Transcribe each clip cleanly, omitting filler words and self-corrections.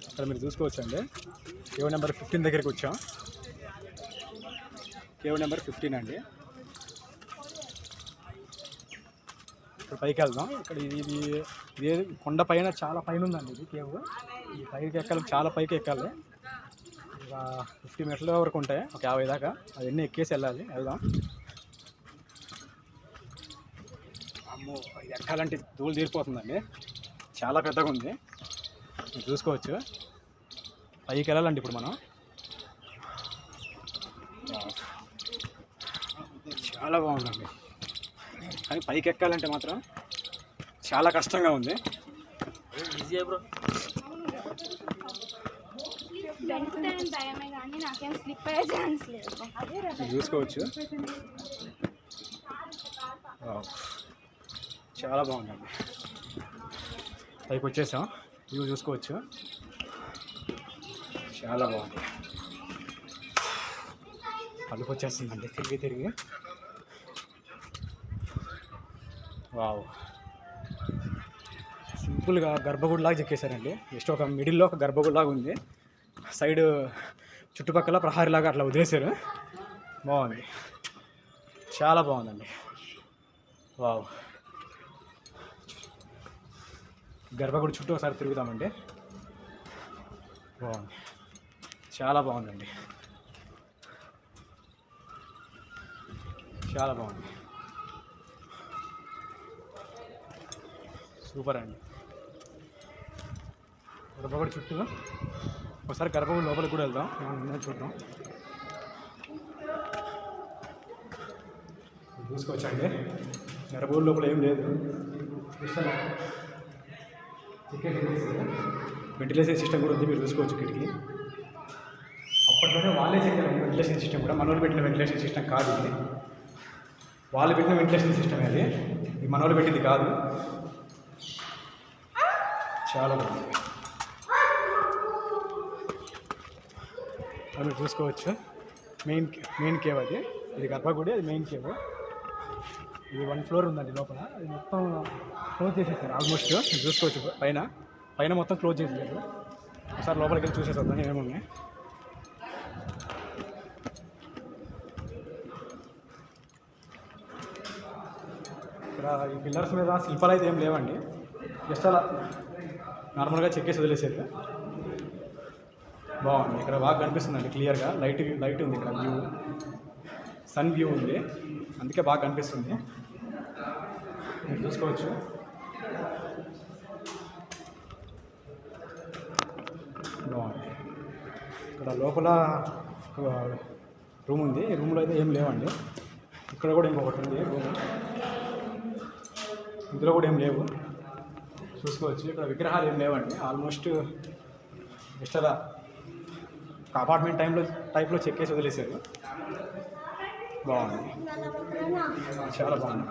అక్కడ మీరు చూసుకోవచ్చండి. కేవ్ నెంబర్ 15 దగ్గరికి వచ్చాం. కేవ్ నెంబర్ 15 అండి. ఇప్పుడు పైకి వెళ్దాం. ఇక్కడ ఇది కొండ పైన చాలా పైన ఉందండి. ఇది కేవ్. ఈ పైకి ఎక్కాలి, చాలా పైకి ఎక్కాలి. ఒక 50 మీటర్ల వరకు ఉంటాయి, ఒక 50 దాకా. అవన్నీ ఎక్కేసి వెళ్దాం. అమ్మో, ఇది ఎక్కాలంటే ధూళి తీరిపోతుందండి. చాలా పెద్దగా ఉంది, మీరు చూసుకోవచ్చు. పైకి వెళ్ళాలండి ఇప్పుడు మనం. చాలా బాగుందండి, కానీ పైకి ఎక్కాలంటే మాత్రం చాలా కష్టంగా ఉంది. చూసుకోవచ్చు, చాలా బాగుందండి. పైకి వచ్చేసాం, వ్యూ చూసుకోవచ్చు. చాలా బాగుంది. కలుపు వచ్చేస్తుందండి తిరిగి. వావ్, సింపుల్గా గర్భగుడిలాగా చెక్కేశారండి. జస్ట్ ఒక మిడిల్లో ఒక గర్భగుడిలాగా ఉంది. సైడ్ చుట్టుపక్కల ప్రహారీలాగా అట్లా వదిలేశారు. బాగుంది, చాలా బాగుందండి. వావ్, గర్భగుడి చుట్టూ ఒకసారి తిరుగుతామండి. బాగుంది, చాలా బాగుందండి. చాలా బాగుంది, సూపర్ అండి. గర్భగుడి చుట్టూ ఒకసారి గర్భగుడి లోపలికి కూడా వెళ్దాం, చూద్దాం. చూసుకోవచ్చండి, గర్భగుడి లోపల ఏం లేదు. వెంటిలేషన్ సిస్టమ్ కూడా ఉంది, మీరు చూసుకోవచ్చు. కిటికీ అప్పట్లోనే వాళ్ళే చెక్కారు వెంటిలేషన్ సిస్టమ్ కూడా. మనోళ్ళు పెట్టిన వెంటిలేషన్ సిస్టమ్ కాదు ఇది, వాళ్ళు పెట్టిన వెంటిలేషన్ సిస్టమ్ అది. ఇది మనోళ్ళు పెట్టింది కాదు. చాలా బాగుంది, అది చూసుకోవచ్చు. మెయిన్ కేవ్ అది. ఇది గర్భగుడి, అది మెయిన్ కేవ్. ఇది 1 ఫ్లోర్ ఉందండి లోపల. ఇది మొత్తం క్లోజ్ చేసేసారు ఆల్మోస్ట్. చూసుకోవచ్చు, పైన మొత్తం క్లోజ్ చేసేసారు. ఒకసారి లోపలికి వెళ్ళి చూసేద్దాం ఏమేమున్నాయి. ఇక్కడ ఈ పిల్లర్స్ మీద శిల్పాలు అయితే ఏం లేవండి, జస్ట్ అలా నార్మల్గా చెక్కేసి వదిలేసారు. బాగుంది, ఇక్కడ బాగా కనిపిస్తుందండి క్లియర్గా. లైట్ ఉంది ఇక్కడ, వ్యూ సన్ వ్యూ ఉంది, అందుకే బాగా కనిపిస్తుంది. మీరు చూసుకోవచ్చు. బాగుంది. ఇక్కడ లోపల రూమ్ ఉంది, ఈ రూమ్లో అయితే ఏం లేవండి. ఇక్కడ కూడా ఇంకొకటి ఉంది రూమ్, ఇందులో కూడా ఏం లేవు. చూసుకోవచ్చు, ఇక్కడ విగ్రహాలు ఏం లేవండి. ఆల్మోస్ట్ జస్ట్ అలా ఒక అపార్ట్మెంట్ టైప్లో చెక్కేసి వదిలేశారు. బాగుంది, చాలా బాగుంది,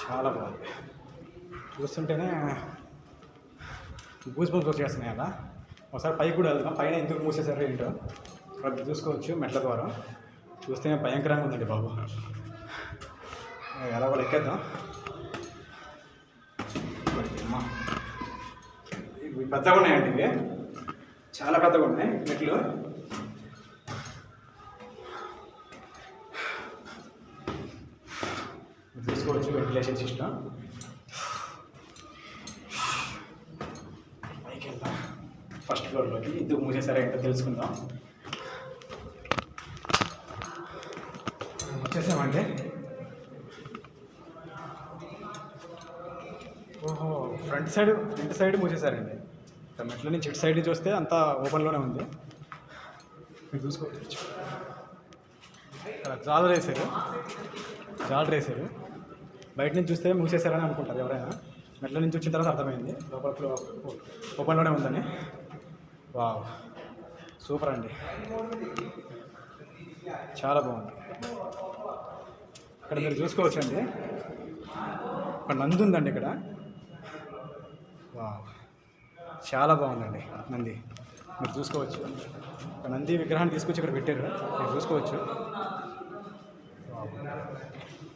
చాలా బాగుంది. చూస్తుంటేనే గూస్ బంప్స్ వచ్చేస్తున్నాయి అలా. ఒకసారి పైకి కూడా వెళ్దాం. పైన ఎందుకు మూసేసారు ఏంటో అక్కడ చూసుకోవచ్చు. మెట్ల ద్వారా చూస్తే భయంకరంగా ఉందండి బాబు. ఎలా కూడా ఎక్కేద్దాం. ఇవి పెద్దగా ఉన్నాయండి, ఇవి చాలా పెద్దగా ఉన్నాయి మెట్లు. చూసుకోవచ్చు వెంటిలేషన్ సిస్టమ్. పైకి వెళ్దాం, ఫస్ట్ ఫ్లోర్లోకి. ఎందుకు మూసేసారా ఏంటో తెలుసుకుందాం. వచ్చేసామండి. ఓహో, ఫ్రంట్ సైడ్ మూసేశారండి. మెట్ల నుంచి ఇటు సైడ్ నుంచి వస్తే అంతా ఓపెన్లోనే ఉంది, మీరు చూసుకోవచ్చు. ఇక్కడ జాలర్ వేసారు. బయట నుంచి చూస్తే మూసేశారని అనుకుంటారు ఎవరైనా. మెట్ల నుంచి వచ్చిన తర్వాత అర్థమైంది లోపల ఓపెన్లోనే ఉందని. వావ్, సూపర్ అండి, చాలా బాగుంది. ఇక్కడ మీరు చూసుకోవచ్చండి, ఒక నంది ఉందండి ఇక్కడ. వావ్, చాలా బాగుందండి నంది, మీరు చూసుకోవచ్చు. ఒక నంది విగ్రహాన్ని తీసుకొచ్చి ఇక్కడ పెట్టారు, మీరు చూసుకోవచ్చు.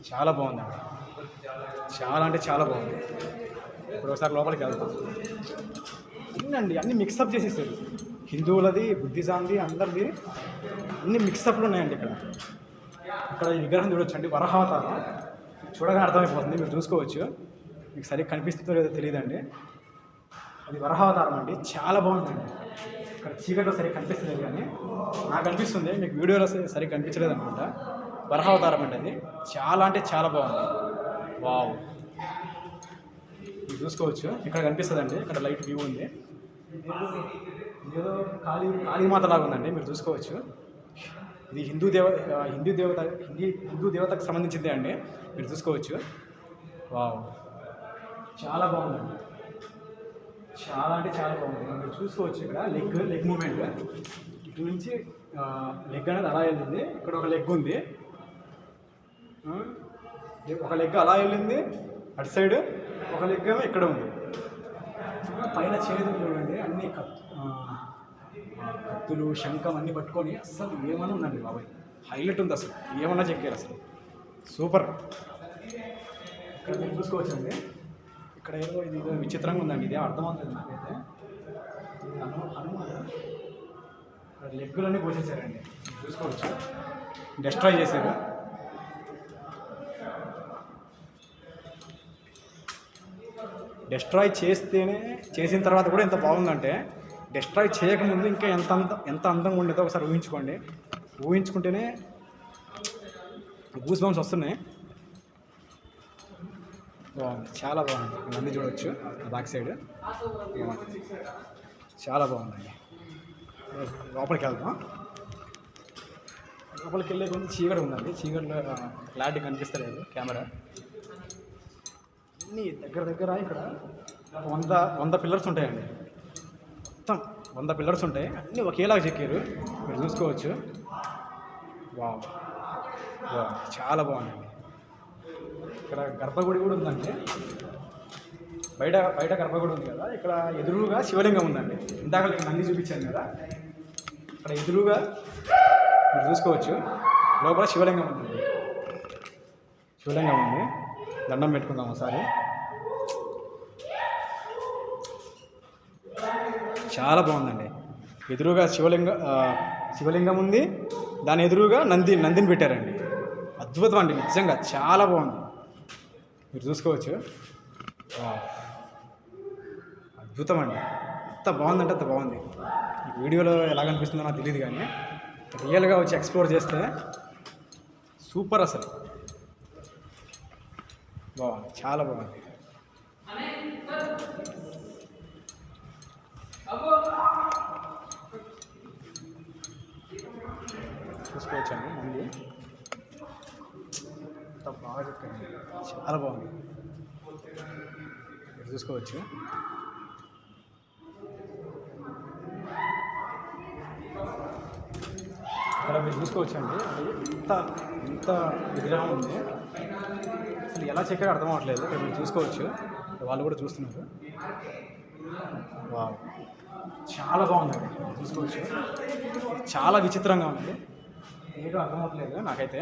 చాలా బాగుందండి, చాలా అంటే చాలా బాగుంది. ఇప్పుడు ఒకసారి లోపలికి వెళ్తాం. అన్నీ అన్నీ మిక్సప్ చేసేసారు. హిందువులది, బుద్ధిజాంది, అందరిది అన్ని మిక్సప్లు ఉన్నాయండి ఇక్కడ. ఇక్కడ ఈ విగ్రహం చూడొచ్చండి, వరహావతారం. చూడగానే అర్థమైపోతుంది, మీరు చూసుకోవచ్చు. మీకు సరిగ్గా కనిపిస్తుందో లేదో తెలియదండి. అది వరహావతారం అండి, చాలా బాగుందండి. ఇక్కడ చీకట్లో సరిగ్గా కనిపిస్తలేదు కానీ నాకు అనిపిస్తుంది, మీకు వీడియోలో సరిగ్గా కనిపించలేదు అనుకుంటా. వరహావతారం అండి అది, చాలా అంటే చాలా బాగుంది. వావ్, మీరు చూసుకోవచ్చు. ఇక్కడ కనిపిస్తుందండి, ఇక్కడ లైట్ వ్యూ ఉంది. ఏదో కాళీమాత లాగా ఉందండి, మీరు చూసుకోవచ్చు. ఇది హిందూ దేవతకు సంబంధించిందే అండి, మీరు చూసుకోవచ్చు. వావ్, చాలా బాగుందండి, చాలా అంటే చాలా బాగుంది. మీరు చూసుకోవచ్చు. ఇక్కడ లెగ్ మూమెంట్ ఇటు నుంచి లెగ్ అనేది అలా వెళ్ళింది. ఇక్కడ ఒక లెగ్ ఉంది, ఒక లెగ్ అలా వెళ్ళింది అటు సైడ్, ఒక లెగ్ ఏమో ఇక్కడ ఉంది. పైన చేతులు చూడండి, అన్ని కత్తులు, శంఖం అన్నీ పట్టుకొని అస్సలు ఏమన్నా ఉందండి బాబాయ్, హైలైట్ ఉంది అసలు. ఏమన్నా చెక్కారు అసలు, సూపర్. ఇక్కడ మీరు చూసుకోవచ్చండి. ఇక్కడ ఏదో ఇది విచిత్రంగా ఉందండి, ఇదే అర్థమవుతుంది నాకైతే. ఇక్కడ లెగ్గులన్నీ పోసేసారండి, చూసుకోవచ్చు. డెస్ట్రాయ్ చేశారు. డెస్ట్రాయ్ చేసిన తర్వాత కూడా ఎంత బాగుందంటే, డెస్ట్రాయ్ చేయకముందు ఇంకా ఎంత అందంగా ఉండేదో ఒకసారి ఊహించుకోండి. ఊహించుకుంటేనే గూస్ బంప్స్ వస్తున్నాయి. బాగుంది, చాలా బాగుంది. నంది చూడవచ్చు బ్యాక్ సైడ్, చాలా బాగుందండి. లోపలికి వెళ్దాం. లోపలికి వెళ్ళే కొంచెం చీకటి ఉందండి, చీకటిలో క్లారిటీ కనిపిస్తలేదు కెమెరా. అన్నీ దగ్గర ఇక్కడ 100 పిల్లర్స్ ఉంటాయండి, మొత్తం 100 పిల్లర్స్ ఉంటాయి. అన్నీ ఒకేలాగా చెక్కారు, మీరు చూసుకోవచ్చు. వావ్, చాలా బాగుందండి. ఇక్కడ గర్భగుడి కూడా ఉందండి, బయట గర్భగుడి ఉంది కదా, ఇక్కడ ఎదురుగా శివలింగం ఉందండి. ఇందాక నంది చూపించాను కదా, ఇక్కడ ఎదురుగా మీరు చూసుకోవచ్చు. లోపల శివలింగం ఉంది, దండం పెట్టుకుందాం ఒకసారి. చాలా బాగుందండి. ఎదురుగా శివలింగం ఉంది, దాని ఎదురుగా నందిని పెట్టారండి. అద్భుతం అండి, నిజంగా చాలా బాగుంది, మీరు చూసుకోవచ్చు. అద్భుతం అండి, ఎంత బాగుందంటే అంత బాగుంది. ఈ వీడియోలో ఎలా కనిపిస్తుందో నాకు తెలియదు కానీ రియల్గా వచ్చి ఎక్స్ప్లోర్ చేస్తే సూపర్ అసలు. బాగుంది, చాలా బాగుంది. చూసుకోవచ్చండి, ముందు ఎంత బాగా చెప్పండి, చాలా బాగుంది, మీరు చూసుకోవచ్చు. ఇక్కడ మీరు చూసుకోవచ్చండి, ఎంత విగ్రహం ఉంది, అసలు ఎలా చెక్కారో అర్థం అవ్వట్లేదు. ఇక్కడ మీరు చూసుకోవచ్చు, వాళ్ళు కూడా చూస్తున్నారు. వావ్, చాలా బాగుందండి, చూసుకోవచ్చు. చాలా విచిత్రంగా ఉంది, ఏదో అర్థం అవ్వట్లేదు నాకైతే.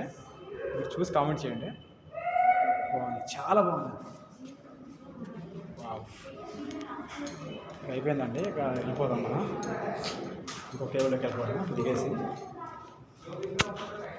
మీరు చూసి కామెంట్ చేయండి. బాగుంది, చాలా బాగుంది. వావ్, ఇక అయిపోయిందండి, ఇక వెళ్ళిపోదాం మనం. ఇంకో కేబుల్లోకి వెళ్ళిపోదాం దిగేసి.